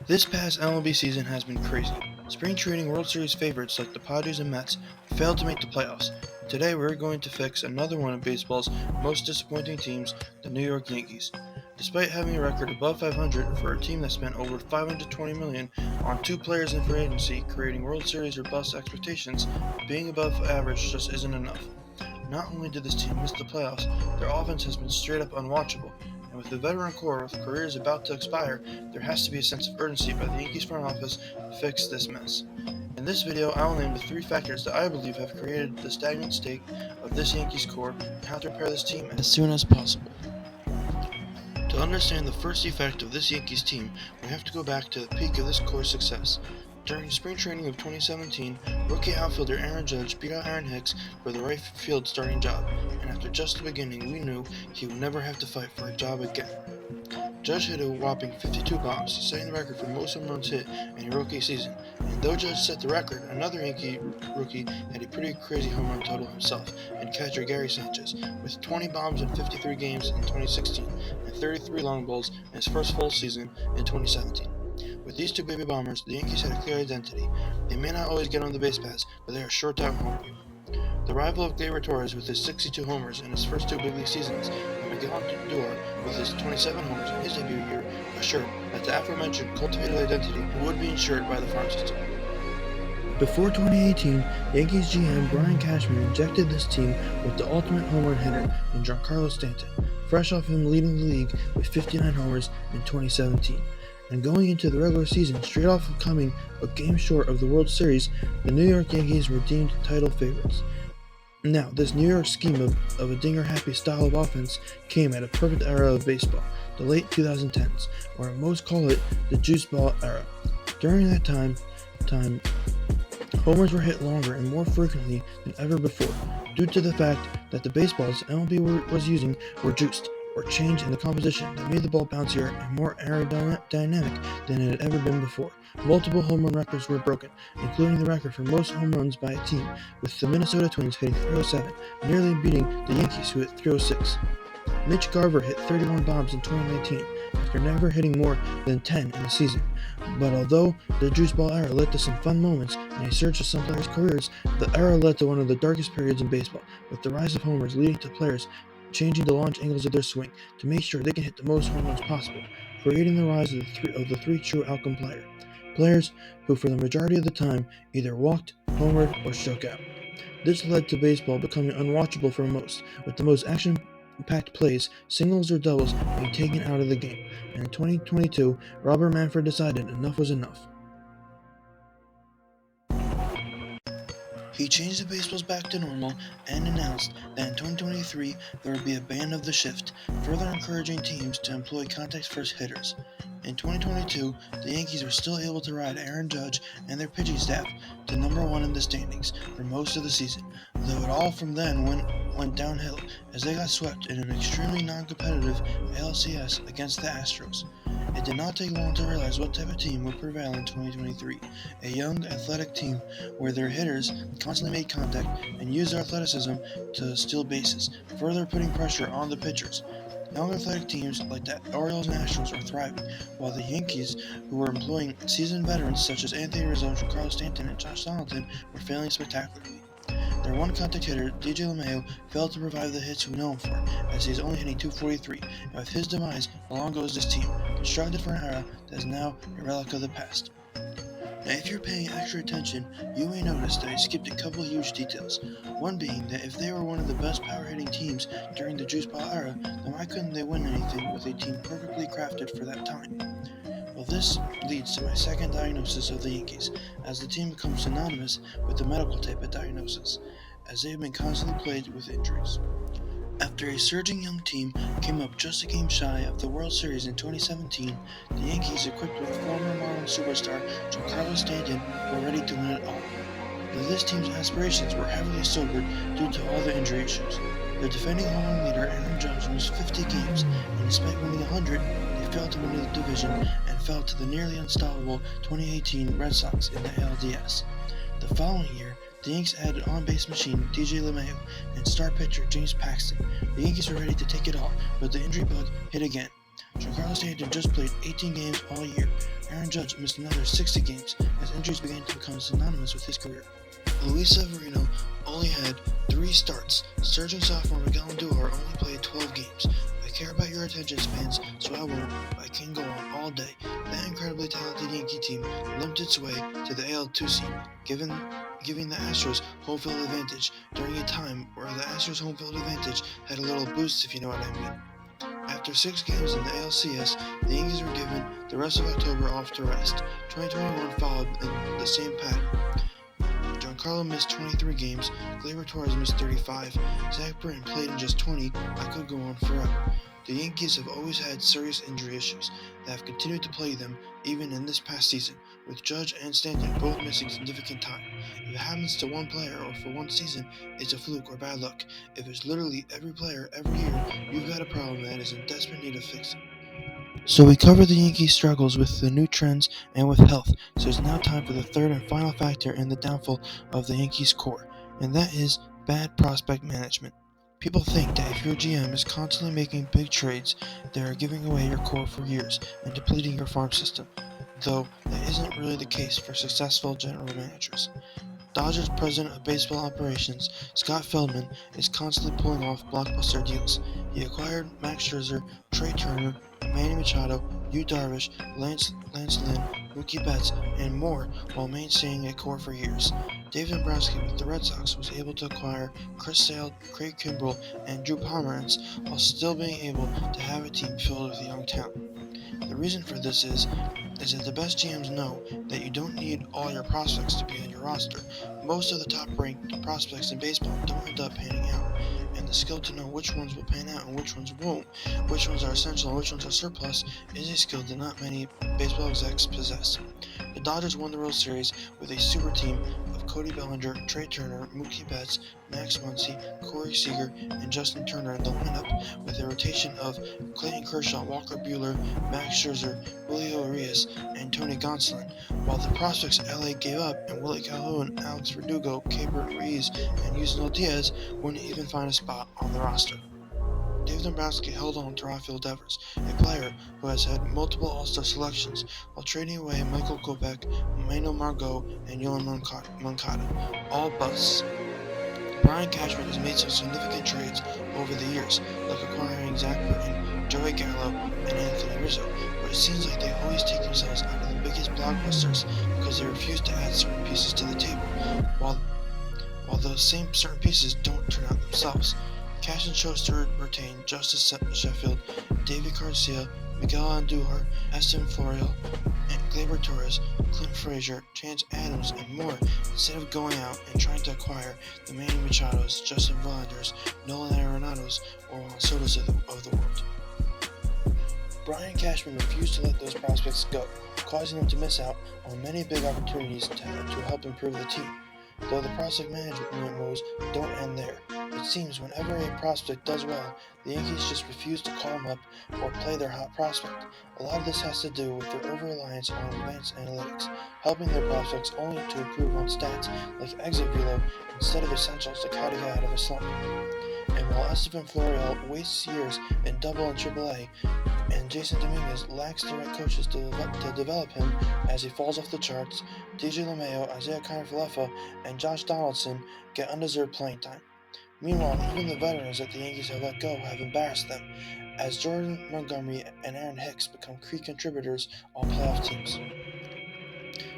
This past MLB season has been crazy. Spring training World Series favorites like the Padres and Mets failed to make the playoffs. Today we're going to fix another one of baseball's most disappointing teams, the New York Yankees. Despite having a record above 500 for a team that spent over $520 million on two players in free agency, creating World Series or bust expectations, being above average just isn't enough. Not only did this team miss the playoffs, their offense has been straight up unwatchable, and with the veteran core with careers about to expire, there has to be a sense of urgency by the Yankees front office to fix this mess. In this video, I will name the three factors that I believe have created the stagnant state of this Yankees core and how to repair this team as soon as possible. To understand the first effect of this Yankees team, we have to go back to the peak of this core's success. During spring training of 2017, rookie outfielder Aaron Judge beat out Aaron Hicks for the right field starting job, and after just the beginning, we knew he would never have to fight for a job again. Judge hit a whopping 52 bombs, setting the record for most home runs hit in a rookie season. And though Judge set the record, another Yankee rookie had a pretty crazy home run total himself, and catcher Gary Sanchez, with 20 bombs in 53 games in 2016 and 33 long balls in his first full season in 2017. With these two baby bombers, the Yankees had a clear identity. They may not always get on the base paths, but they are sure to homer. The rival of Gleyber Torres with his 62 homers in his first two big league seasons, and Miguel Dura with his 27 homers in his debut year, assured that the aforementioned cultivated identity would be ensured by the farm system. Before 2018, Yankees GM Brian Cashman injected this team with the ultimate home run hitter in Giancarlo Stanton, fresh off him leading the league with 59 homers in 2017. And going into the regular season, straight off of coming a game short of the World Series, the New York Yankees were deemed title favorites. Now, this New York scheme of a dinger-happy style of offense came at a perfect era of baseball, the late 2010s, or most call it the juice ball era. During that time, homers were hit longer and more frequently than ever before, due to the fact that the baseballs MLB was using were juiced, or changed in the composition that made the ball bouncier and more aerodynamic than it had ever been before. Multiple home run records were broken, including the record for most home runs by a team, with the Minnesota Twins hitting 307, nearly beating the Yankees who hit 306. Mitch Garver hit 31 bombs in 2019, after never hitting more than 10 in a season. But although the juice ball era led to some fun moments and a surge of some players' careers, the era led to one of the darkest periods in baseball, with the rise of homers leading to players changing the launch angles of their swing to make sure they can hit the most home runs possible, creating the rise of the three true outcome players who for the majority of the time either walked, homered, or struck out. This led to baseball becoming unwatchable for most, with the most action-packed plays, singles or doubles, being taken out of the game. And in 2022, Robert Manfred decided enough was enough. He changed the baseballs back to normal and announced that in 2023 there would be a ban of the shift, further encouraging teams to employ contact-first hitters. In 2022, the Yankees were still able to ride Aaron Judge and their pitching staff to number one in the standings for most of the season, though it all from then went downhill as they got swept in an extremely non-competitive ALCS against the Astros. It did not take long to realize what type of team would prevail in 2023, a young, athletic team where their hitters constantly made contact and used their athleticism to steal bases, further putting pressure on the pitchers. Young athletic teams like the Orioles and Astros are thriving, while the Yankees, who were employing seasoned veterans such as Anthony Rizzo, Giancarlo Stanton, and Josh Donaldson, were failing spectacularly. Their one contact hitter, DJ LeMahieu, failed to provide the hits we know him for, as he is only hitting .243, and with his demise, along goes this team, constructed for an era that is now a relic of the past. Now, if you're paying extra attention, you may notice that I skipped a couple huge details. One being that if they were one of the best power-hitting teams during the juice ball era, then why couldn't they win anything with a team perfectly crafted for that time? Well, this leads to my second diagnosis of the Yankees, as the team becomes synonymous with the medical type of diagnosis, as they have been constantly plagued with injuries. After a surging young team came up just a game shy of the World Series in 2017, the Yankees, equipped with former Marlins superstar Giancarlo Stanton, were ready to win it all. But this team's aspirations were heavily sobered due to all the injury issues. The defending home run leader Aaron Judge missed 50 games, and despite winning 100, they failed to win the division and fell to the nearly unstoppable 2018 Red Sox in the ALDS. The following year, the Yankees added on-base machine DJ LeMahieu and star pitcher James Paxton. The Yankees were ready to take it all, but the injury bug hit again, Giancarlo Stanton just played 18 games all year. Aaron Judge missed another 60 games as injuries began to become synonymous with his career. Luis Severino only had 3 starts. Surging sophomore Miguel Andujar only played 12 games. I care about your attention spans, so I won't, but I can go on all day. That incredibly talented Yankee team limped its way to the AL 2 seed, giving the Astros home field advantage during a time where the Astros home field advantage had a little boost, if you know what I mean. After 6 games in the ALCS, the Yankees were given the rest of October off to rest. 2021 followed in the same pattern. Giancarlo missed 23 games, Gleyber Torres missed 35, Zach Britton played in just 20. I could go on forever. The Yankees have always had serious injury issues that have continued to plague them even in this past season, with Judge and Stanton both missing significant time. If it happens to one player or for one season, it's a fluke or bad luck. If it's literally every player every year, you've got a problem that is in desperate need of fixing. So we covered the Yankees' struggles with the new trends and with health, so it's now time for the third and final factor in the downfall of the Yankees' core, and that is bad prospect management. People think that if your GM is constantly making big trades, they are giving away your core for years and depleting your farm system, though that isn't really the case for successful general managers. Dodgers president of baseball operations, Scott Feldman, is constantly pulling off blockbuster deals. He acquired Max Scherzer, Trey Turner, Manny Machado, Yu Darvish, Lance Lynn, Mookie Betts, and more while maintaining a core for years. Dave Dombrowski with the Red Sox was able to acquire Chris Sale, Craig Kimbrell, and Drew Pomeranz while still being able to have a team filled with young talent. The reason for this is that the best GMs know that you don't need all your prospects to be on your roster. Most of the top-ranked prospects in baseball don't end up panning out, and the skill to know which ones will pan out and which ones won't, which ones are essential and which ones are surplus, is a skill that not many baseball execs possess. The Dodgers won the World Series with a super team of Cody Bellinger, Trey Turner, Mookie Betts, Max Muncy, Corey Seager, and Justin Turner in the lineup, with a rotation of Clayton Kershaw, Walker Buehler, Max Scherzer, Julio Urias, and Tony Gonsolin, while the prospects LA gave up and Willie Calhoun, Alex Verdugo, Keibert Ruiz, and Yusniel Diaz wouldn't even find a spot on the roster. Dave Dombrowski held on to Rafael Devers, a player who has had multiple All-Star selections, while trading away Michael Kopech, Mano Margot, and Yohan Moncada, all busts. Brian Cashman has made some significant trades over the years, like acquiring Zach Britton, Joey Gallo, and Anthony Rizzo, but it seems like they always take themselves out of the biggest blockbusters because they refuse to add certain pieces to the table, while those same certain pieces don't turn out themselves. Cashman chose to retain Justice Sheffield, David Garcia, Miguel Andujar, Esteban Florial, and Gleyber Torres, Clint Frazier, Chance Adams, and more, instead of going out and trying to acquire the Manny Machados, Justin Verlanders, Nolan Arenados, or Juan Sotos of the world. Brian Cashman refused to let those prospects go, causing them to miss out on many big opportunities to help improve the team. Though the prospect management woes don't end there. It seems whenever a prospect does well, the Yankees just refuse to call him up or play their hot prospect. A lot of this has to do with their over-reliance on advanced analytics, helping their prospects only to improve on stats like exit velo instead of essentials like how to get out of a slump. And while Esteban Florial wastes years in Double and Triple A, and Jason Dominguez lacks the right coaches to develop him as he falls off the charts, DJ LeMayo, Isaiah Kiner-Falefa, and Josh Donaldson get undeserved playing time. Meanwhile, even the veterans that the Yankees have let go have embarrassed them, as Jordan Montgomery and Aaron Hicks become key contributors on playoff teams.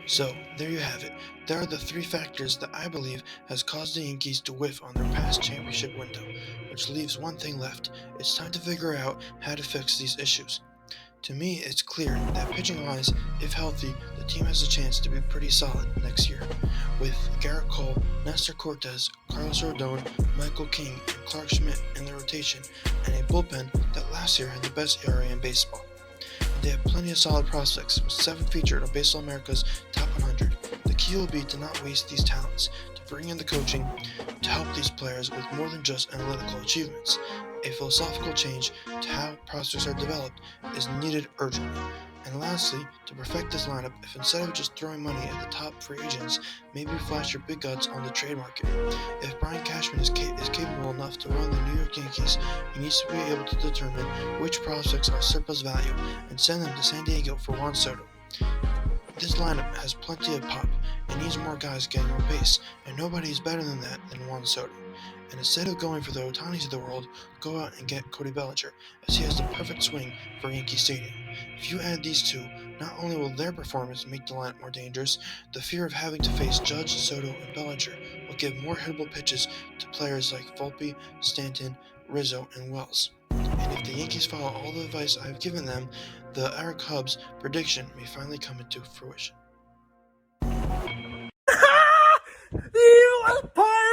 So, there you have it. There are the 3 factors that I believe has caused the Yankees to whiff on their past championship window, which leaves one thing left. It's time to figure out how to fix these issues. To me, it's clear that pitching-wise, if healthy, the team has a chance to be pretty solid next year, with Garrett Cole, Nestor Cortez, Carlos Rodon, Michael King, and Clark Schmidt in the rotation, and a bullpen that last year had the best ERA in baseball. They have plenty of solid prospects, with 7 featured on Baseball America's Top 100. The key will be to not waste these talents, to bring in the coaching to help these players with more than just analytical achievements. A philosophical change to how prospects are developed is needed urgently, And lastly, to perfect this lineup, if instead of just throwing money at the top free agents, maybe flash your big guts on the trade market. If Brian Cashman is capable enough to run the New York Yankees, he needs to be able to determine which prospects are surplus value and send them to San Diego for Juan Soto. This lineup has plenty of pop and needs more guys getting on base, and nobody is better than that than Juan Soto. And instead of going for the Otanis of the world, go out and get Cody Bellinger, as he has the perfect swing for Yankee Stadium. If you add these two, not only will their performance make the lineup more dangerous, the fear of having to face Judge, Soto, and Bellinger will give more hittable pitches to players like Volpe, Stanton, Rizzo, and Wells. And if the Yankees follow all the advice I've given them, the Eric Hubs prediction may finally come into fruition. You are part